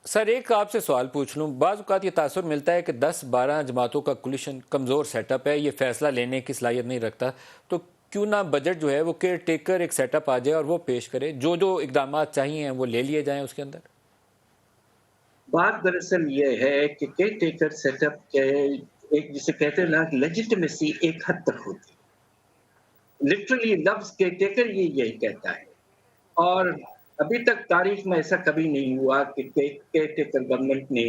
سر ایک آپ سے سوال پوچھ لوں، بعض اوقات یہ تاثر ملتا ہے کہ 10-12 جماعتوں کا کولیشن کمزور سیٹ اپ ہے، یہ فیصلہ لینے کی صلاحیت نہیں رکھتا، تو کیوں نہ بجٹ جو ہے وہ کیئر ٹیکر ایک سیٹ اپ آ جائے اور وہ پیش کرے، جو جو اقدامات چاہیے وہ لے لیے جائیں اس کے اندر؟ بات دراصل یہ ہے کہ کیئر ٹیکر سیٹ اپ کے ایک جسے کہتے ہیں نا لیجٹمیسی ایک حد تک ہوتی ہے، لٹرلی لفظ کیئر ٹیکر یہی کہتا ہے، اور ابھی تک تاریخ میں ایسا کبھی نہیں ہوا کہ کیئر ٹیکر گورنمنٹ نے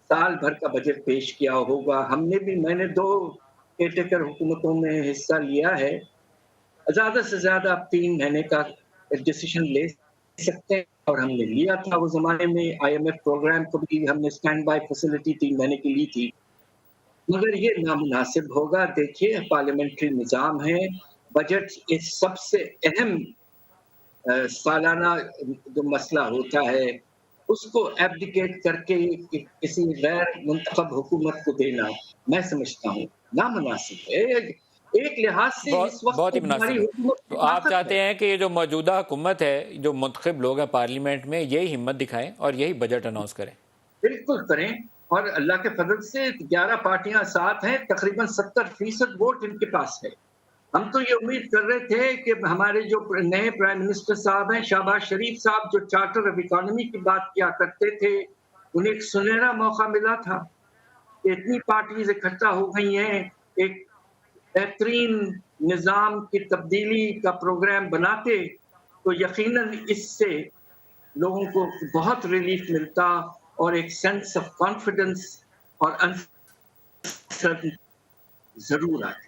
سال بھر کا بجٹ پیش کیا ہوگا۔ میں نے 2 کیئر ٹیکر حکومتوں میں حصہ لیا ہے، زیادہ سے زیادہ آپ 3 مہینے کا ڈیسیشن لے سکتے ہیں، اور ہم نے لیا تھا وہ زمانے میں IMF پروگرام کو بھی ہم نے اسٹینڈ بائی فیسلٹی 3 مہینے کی لی تھی، مگر یہ نامناسب ہوگا۔ دیکھیے پارلیمنٹری نظام ہے، بجٹ اس سب سے اہم سالانہ جو مسئلہ ہوتا ہے اس کو ایبڈیکیٹ کر کے کسی غیر منتخب حکومت کو دینا میں سمجھتا ہوں نامناسب ہے۔ ایک لحاظ سے اس وقت بہت ہی ہماری مناسب ہے۔ حکومت کی تو آپ طاقت ہے۔ چاہتے ہیں کہ یہ جو موجودہ حکومت ہے، جو منتخب لوگ ہیں پارلیمنٹ میں، یہی ہمت دکھائیں اور یہی بجٹ اناؤنس کریں؟ بالکل کریں، اور اللہ کے فضل سے 11 پارٹیاں ساتھ ہیں، تقریباً 70% ووٹ ان کے پاس ہے۔ ہم تو یہ امید کر رہے تھے کہ ہمارے جو نئے پرائم منسٹر صاحب ہیں شہباز شریف صاحب، جو چارٹر آف اکانومی کی بات کیا کرتے تھے، انہیں ایک سنہرا موقع ملا تھا کہ اتنی پارٹیز اکٹھا ہو گئی ہیں، ایک بہترین نظام کی تبدیلی کا پروگرام بناتے تو یقیناً اس سے لوگوں کو بہت ریلیف ملتا اور ایک سینس آف کانفیڈنس اور ضرور آتی۔